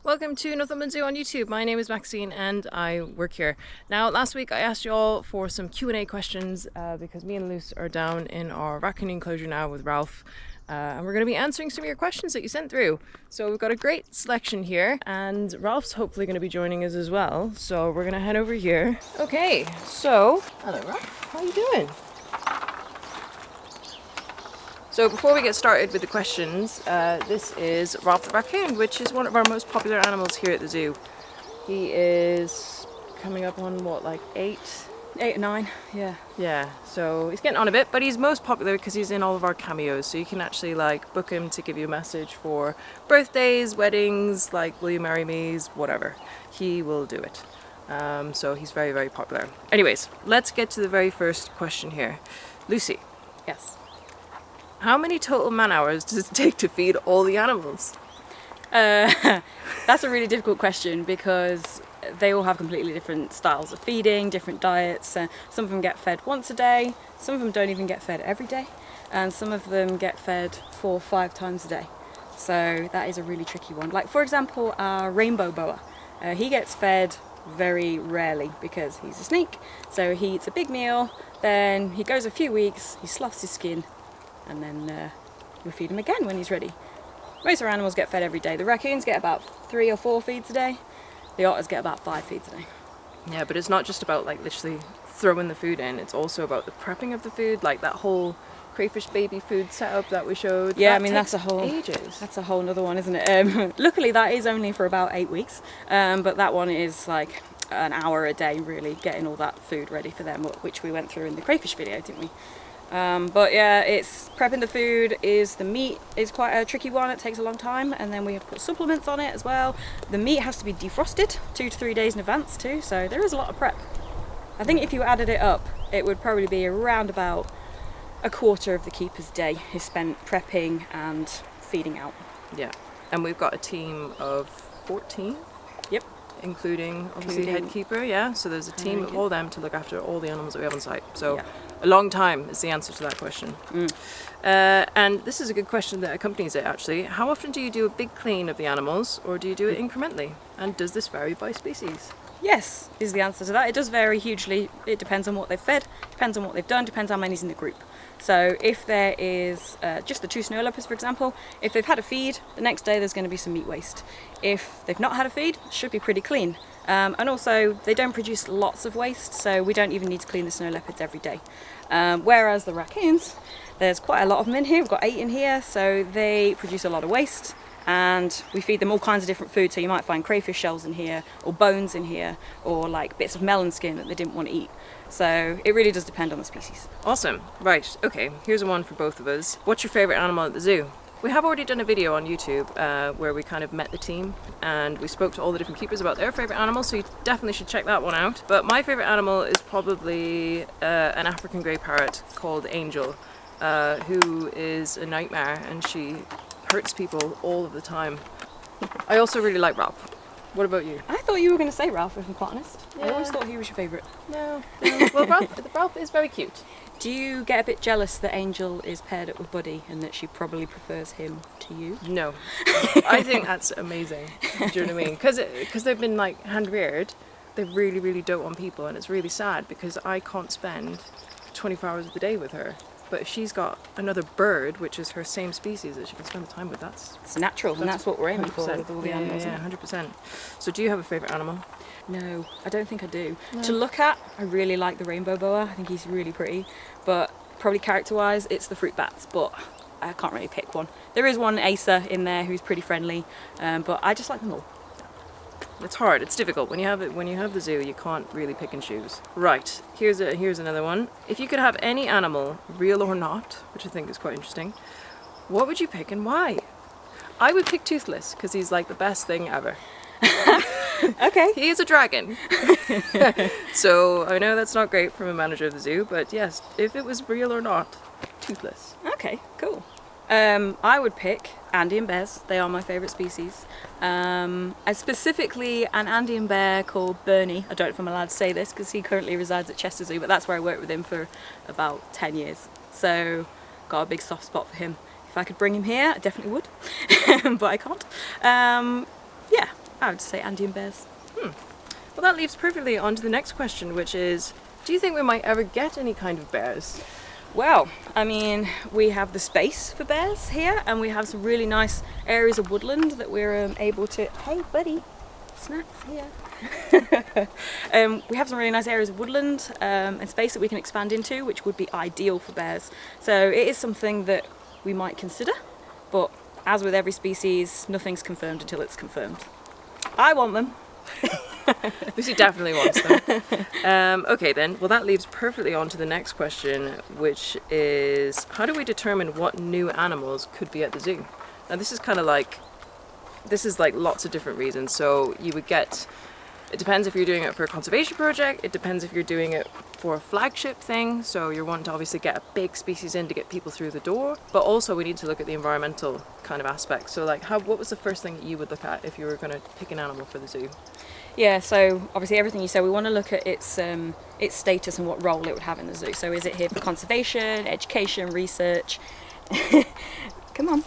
Welcome to Northumberland Zoo on YouTube. My name is Maxine and I work here. Now, last week I asked you all for some Q&A questions because me and Luce are down in our raccoon enclosure now with Ralph. And we're going to be answering some of your questions that you sent through. So we've got a great selection here and Ralph's hopefully going to be joining us as well. So we're going to head over here. Okay, so hello Ralph, how are you doing? So before we get started with the questions, this is Ralph the raccoon, which is one of our most popular animals here at the zoo. He is coming up on what, like 8 or 9? Yeah, so he's getting on a bit, but he's most popular because he's in all of our cameos. So you can actually like book him to give you a message for birthdays, weddings, like will you marry me's, whatever. He will do it. So he's very, very popular. Anyways, let's get to the very first question here. Lucy. Yes. How many total man hours does it take to feed all the animals? That's a really difficult question because they all have completely different styles of feeding, different diets. Some of them get fed once a day, some of them don't even get fed every day, and some of them get fed 4 or 5 times a day. So that is a really tricky one. Like for example, our rainbow boa, he gets fed very rarely because he's a sneak. So he eats a big meal, then he goes a few weeks, he sloughs his skin, and then we feed him again when he's ready. Most of our animals get fed every day. The raccoons get about 3 or 4 feeds a day. The otters get about 5 feeds a day. Yeah, but it's not just about like literally throwing the food in. It's also about the prepping of the food, like that whole crayfish baby food setup that we showed. Yeah, that I mean that's a whole nother one, isn't it? Luckily that is only for about 8 weeks, but that one is like an hour a day really getting all that food ready for them, which we went through in the crayfish video, didn't we? But yeah, it's prepping the food. The meat is quite a tricky one. It takes a long time, and then we have to put supplements on it as well. The meat has to be defrosted 2 to 3 days in advance too, so there is a lot of prep. I think if you added it up, it would probably be around about a quarter of the keeper's day is spent prepping and feeding out. Yeah, and we've got a team of 14. Yep. Including obviously head keeper, yeah. So there's a team of all them to look after all the animals that we have on site. So yeah. A long time is the answer to that question. And this is a good question that accompanies it actually. How often do you do a big clean of the animals, or do you do it incrementally? And does this vary by species? Yes, is the answer to that. It does vary hugely. It depends on what they've fed, depends on what they've done, depends how many's in the group. So if there is just the 2 snow leopards, for example, if they've had a feed, the next day there's going to be some meat waste. If they've not had a feed, it should be pretty clean. And also, they don't produce lots of waste, so we don't even need to clean the snow leopards every day. Whereas the raccoons, there's quite a lot of them in here. We've got 8 in here, so they produce a lot of waste. And we feed them all kinds of different food, so you might find crayfish shells in here, or bones in here, or like bits of melon skin that they didn't want to eat. So it really does depend on the species. Awesome. Right, okay, here's one for both of us. What's your favourite animal at the zoo? We have already done a video on YouTube where we kind of met the team and we spoke to all the different keepers about their favourite animals, so you definitely should check that one out. But my favourite animal is probably an African grey parrot called Angel, who is a nightmare and she hurts people all of the time. I also really like Ralph. What about you? I thought you were going to say Ralph, if I'm quite honest. Yeah. I always thought he was your favourite. No. Well, Ralph is very cute. Do you get a bit jealous that Angel is paired up with Buddy and that she probably prefers him to you? No. I think that's amazing. Do you know what I mean? Because they've been like hand-reared, they really, really dote on people, and it's really sad because I can't spend 24 hours of the day with her. But if she's got another bird, which is her same species, that she can spend the time with, it's natural, and that's what we're aiming for 100%. with all the animals. Yeah, 100%. So do you have a favourite animal? No, I don't think I do. No. To look at, I really like the rainbow boa. I think he's really pretty. But probably character-wise, it's the fruit bats, but I can't really pick one. There is one Asa in there who's pretty friendly, but I just like them all. It's hard. It's difficult when you have the zoo. You can't really pick and choose. Right. Here's another one. If you could have any animal, real or not, which I think is quite interesting, what would you pick and why? I would pick Toothless because he's like the best thing ever. Okay. He is a dragon. So I know that's not great from a manager of the zoo, but yes, if it was real or not, Toothless. Okay. Cool. I would pick Andean bears. They are my favourite species. Specifically an Andean bear called Bernie. I don't know if I'm allowed to say this because he currently resides at Chester Zoo, but that's where I worked with him for about 10 years. So got a big soft spot for him. If I could bring him here, I definitely would, but I can't. Yeah, I would say Andean bears. Well, that leads perfectly on to the next question, which is, do you think we might ever get any kind of bears? Well, I mean, we have the space for bears here, and we have some really nice areas of woodland that we're able to... Hey, buddy, snacks here. We have some really nice areas of woodland and space that we can expand into, which would be ideal for bears. So it is something that we might consider, but as with every species, nothing's confirmed until it's confirmed. I want them. Lucy definitely wants them. Okay then, well that leads perfectly on to the next question, which is, how do we determine what new animals could be at the zoo? Now this is like lots of different reasons. So you would get, it depends if you're doing it for a conservation project, it depends if you're doing it for a flagship thing, so you're wanting to obviously get a big species in to get people through the door, but also we need to look at the environmental kind of aspect. So like, what was the first thing that you would look at if you were going to pick an animal for the zoo? Yeah, so obviously everything you said, we want to look at its status and what role it would have in the zoo. So is it here for conservation, education, research? Come on.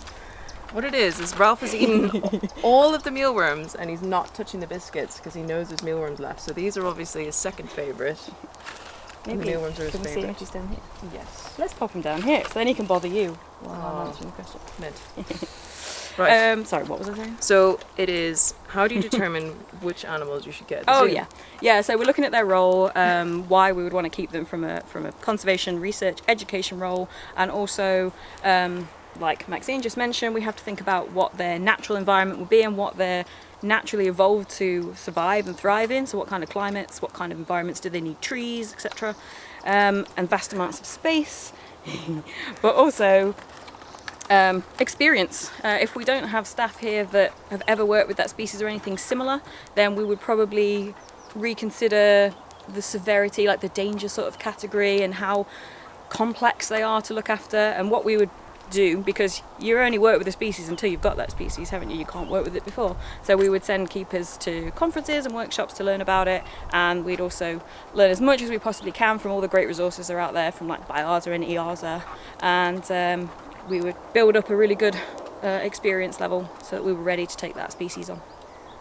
What it is Ralph has eaten all of the mealworms and he's not touching the biscuits because he knows there's mealworms left. So these are obviously his second favourite. Maybe. The mealworms are his Can we see favourite. if he's down here? Yes. Let's pop him down here, so then he can bother you while I'm answering the question. Mint. Right. Sorry, what was I saying? So it is, how do you determine which animals you should get at the Oh zoo? yeah. So we're looking at their role, why we would want to keep them from a conservation, research, education role, and also, like Maxine just mentioned, we have to think about what their natural environment would be and what they're naturally evolved to survive and thrive in. So what kind of climates, what kind of environments do they need, trees, etc., and vast amounts of space, but also experience. If we don't have staff here that have ever worked with that species or anything similar, then we would probably reconsider the severity, like the danger sort of category, and how complex they are to look after. And what we would do, because you only work with a species until you've got that species, haven't you? You can't work with it before. So we would send keepers to conferences and workshops to learn about it, and we'd also learn as much as we possibly can from all the great resources that are out there, from like BIARSA and EARSA, and we would build up a really good experience level so that we were ready to take that species on.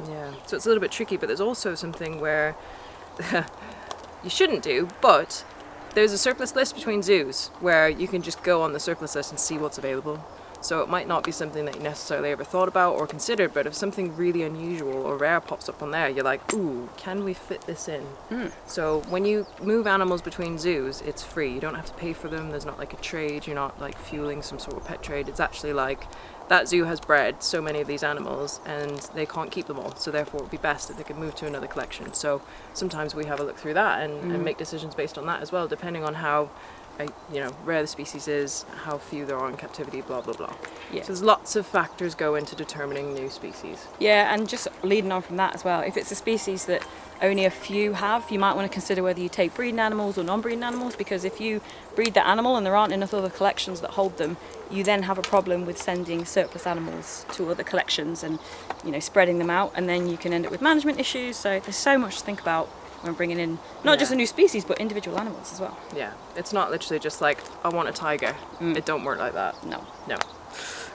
Yeah, so it's a little bit tricky, but there's also something where you shouldn't do, but there's a surplus list between zoos where you can just go on the surplus list and see what's available. So it might not be something that you necessarily ever thought about or considered, but if something really unusual or rare pops up on there, you're like, ooh, can we fit this in? So when you move animals between zoos, it's free. You don't have to pay for them. There's not like a trade. You're not like fueling some sort of pet trade. It's actually like, that zoo has bred so many of these animals and they can't keep them all, so therefore it would be best that they could move to another collection. So sometimes we have a look through that and make decisions based on that as well, depending on how rare the species is, how few there are in captivity, blah blah blah. Yeah. So there's lots of factors go into determining new species. Yeah, and just leading on from that as well, if it's a species that only a few have, you might want to consider whether you take breeding animals or non-breeding animals, because if you breed the animal and there aren't enough other collections that hold them, you then have a problem with sending surplus animals to other collections and spreading them out, and then you can end up with management issues. So there's so much to think about when bringing in not just a new species but individual animals as well. Yeah, it's not literally just like, I want a tiger. It don't work like that. No.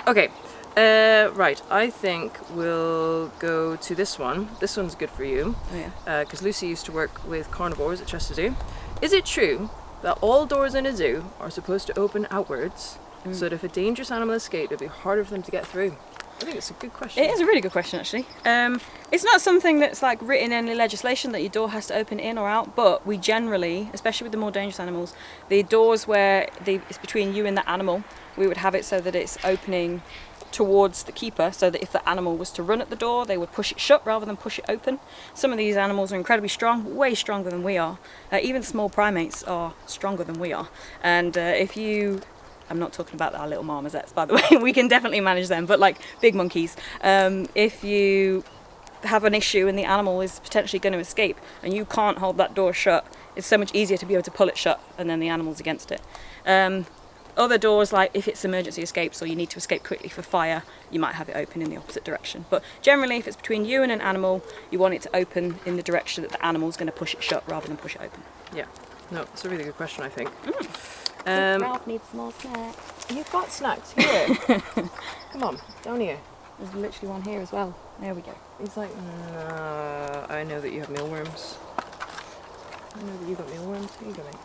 Okay, right, I think we'll go to this one. This one's good for you. Oh yeah. Because Lucy used to work with carnivores at Chester Zoo. Is it true that all doors in a zoo are supposed to open outwards so that if a dangerous animal escaped, it'd be harder for them to get through? I think it's a good question. It is a really good question, actually. It's not something that's like written in any legislation that your door has to open in or out, but we generally, especially with the more dangerous animals, the doors where it's between you and the animal, we would have it so that it's opening towards the keeper, so that if the animal was to run at the door, they would push it shut rather than push it open. Some of these animals are incredibly strong, way stronger than we are. Even small primates are stronger than we are. And I'm not talking about our little marmosets, by the way, we can definitely manage them, but like big monkeys, if you have an issue and the animal is potentially going to escape and you can't hold that door shut, it's so much easier to be able to pull it shut and then the animal's against it. Other doors, like if it's emergency escapes or you need to escape quickly for fire, you might have it open in the opposite direction. But generally, if it's between you and an animal, you want it to open in the direction that the animal's going to push it shut rather than push it open. Yeah, no, it's a really good question, I think. Ralph needs some more snacks. You've got snacks here. Come on, down here. There's literally one here as well. There we go. He's like, no, I know that you have mealworms. I know that you got mealworms. Here you go, mate.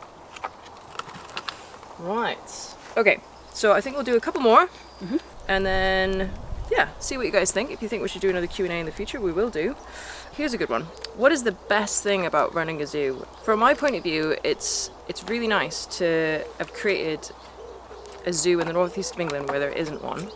Right. Okay, so I think we'll do a couple more. And then, yeah, see what you guys think. If you think we should do another Q&A in the future, we will do. Here's a good one. What is the best thing about running a zoo? From my point of view, it's really nice to have created a zoo in the northeast of England where there isn't one.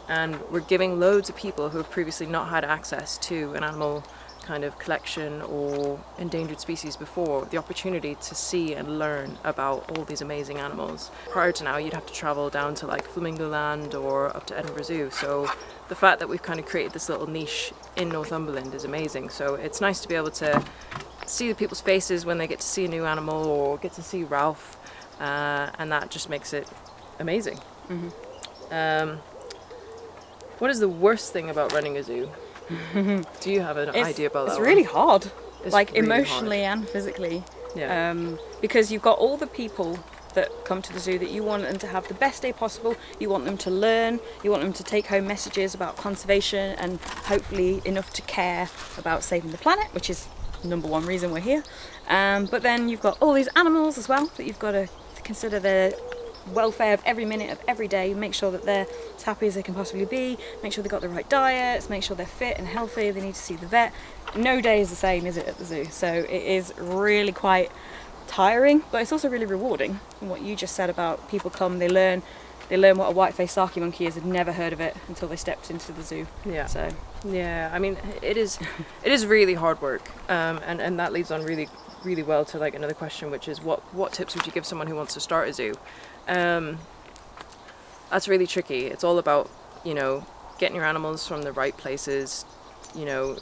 And we're giving loads of people who have previously not had access to an animal kind of collection or endangered species before the opportunity to see and learn about all these amazing animals. Prior to now, you'd have to travel down to like Flamingo Land or up to Edinburgh Zoo. So the fact that we've kind of created this little niche in Northumberland is amazing. So it's nice to be able to see the people's faces when they get to see a new animal or get to see Ralph, and that just makes it amazing. What is the worst thing about running a zoo? Do you have an idea about that? It's really hard, It's like really emotionally and physically. Yeah. Because you've got all the people that come to the zoo that you want them to have the best day possible. You want them to learn. You want them to take home messages about conservation and hopefully enough to care about saving the planet, which is number one reason we're here. But then you've got all these animals as well that you've got to consider their welfare of every minute of every day, make sure that they're as happy as they can possibly be, make sure they've got the right diets, make sure they're fit and healthy, they need to see the vet. No day is the same, is it, at the zoo? So it is really quite tiring, but it's also really rewarding. And what you just said about people come, they learn what a white-faced Saki monkey is, had never heard of it until they stepped into the zoo. Yeah. So Yeah, I mean, it is really hard work, and that leads on really well to like another question, which is what tips would you give someone who wants to start a zoo? That's really tricky. It's all about, getting your animals from the right places,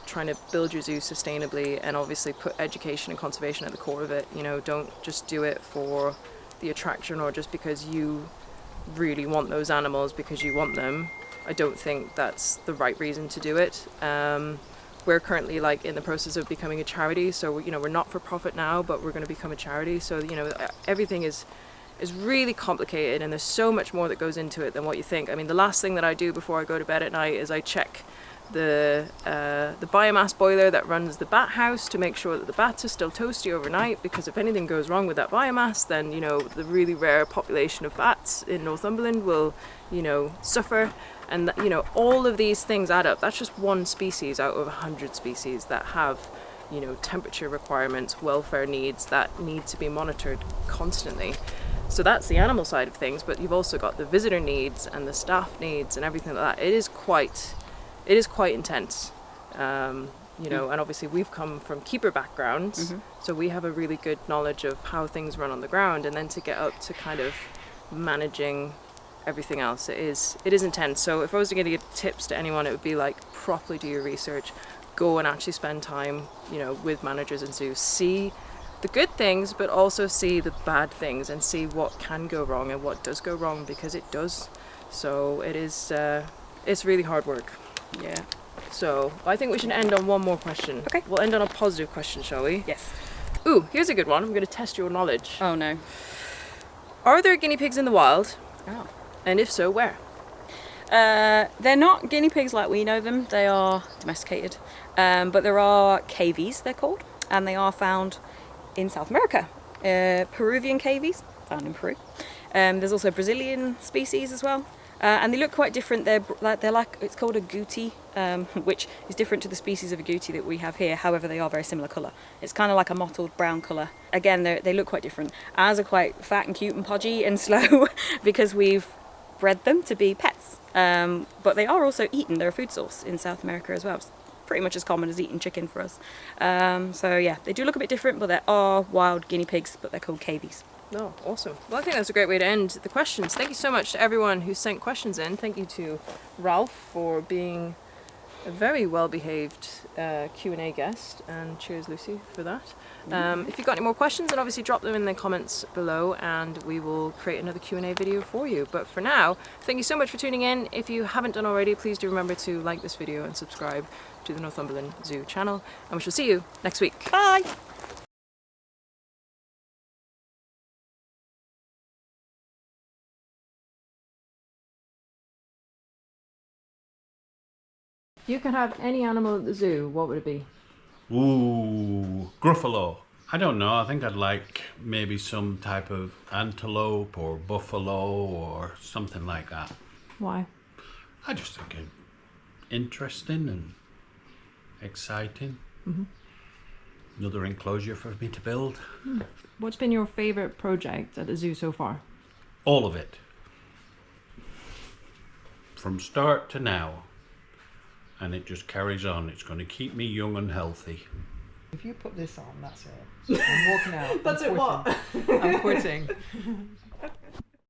trying to build your zoo sustainably, and obviously put education and conservation at the core of it. Don't just do it for the attraction or just because you really want those animals because you want them. I don't think that's the right reason to do it. We're currently like in the process of becoming a charity, so we're not for profit now, but we're going to become a charity. So everything is really complicated, and there's so much more that goes into it than what you think. I mean, the last thing that I do before I go to bed at night is I check the biomass boiler that runs the bat house to make sure that the bats are still toasty overnight, because if anything goes wrong with that biomass, then the really rare population of bats in Northumberland will suffer. And all of these things add up. That's just one species out of 100 species that have temperature requirements, welfare needs that need to be monitored constantly. So that's the animal side of things, but you've also got the visitor needs and the staff needs and everything like that. It is quite intense, and obviously we've come from keeper backgrounds, so we have a really good knowledge of how things run on the ground, and then to get up to kind of managing everything else, it is intense. So if I was to give tips to anyone, it would be like properly do your research, go and actually spend time with managers and zoos, see the good things but also see the bad things and see what can go wrong and what does go wrong, because it does. So it's really hard work. yeah. So I think we should end on one more question. Okay. We'll end on a positive question, shall we? Yes. Ooh, here's a good one. I'm going to test your knowledge. Oh no. Are there guinea pigs in the wild? Oh. And if so, where? They're not guinea pigs like we know them. They are domesticated. But there are cavies, they're called, and they are found in South America. Peruvian cavies, found in Peru. There's also Brazilian species as well. And they look quite different. They're like, it's called a guti, which is different to the species of agouti that we have here. However, they are very similar colour. It's kind of like a mottled brown colour. Again, they look quite different. Ours are quite fat and cute and podgy and slow because we've bred them to be pets. But they are also eaten. They're a food source in South America as well. It's pretty much as common as eating chicken for us. So yeah, they do look a bit different, but there are wild guinea pigs, but they're called cavies. Oh, awesome. Well, I think that's a great way to end the questions. Thank you so much to everyone who sent questions in. Thank you to Ralph for being a very well-behaved Q&A guest, and cheers, Lucy, for that. If you've got any more questions, then obviously drop them in the comments below and we will create another Q&A video for you. But for now, thank you so much for tuning in. If you haven't done already, please do remember to like this video and subscribe to the Northumberland Zoo channel, and we shall see you next week. Bye! You could have any animal at the zoo, what would it be? Ooh, Gruffalo. I don't know. I think I'd like maybe some type of antelope or buffalo or something like that. Why? I just think it interesting and exciting. Another enclosure for me to build. What's been your favourite project at the zoo so far? All of it. From start to now. And it just carries on. It's going to keep me young and healthy. If you put this on, that's it. I'm walking out. That's I'm it, what? quitting. I'm quitting.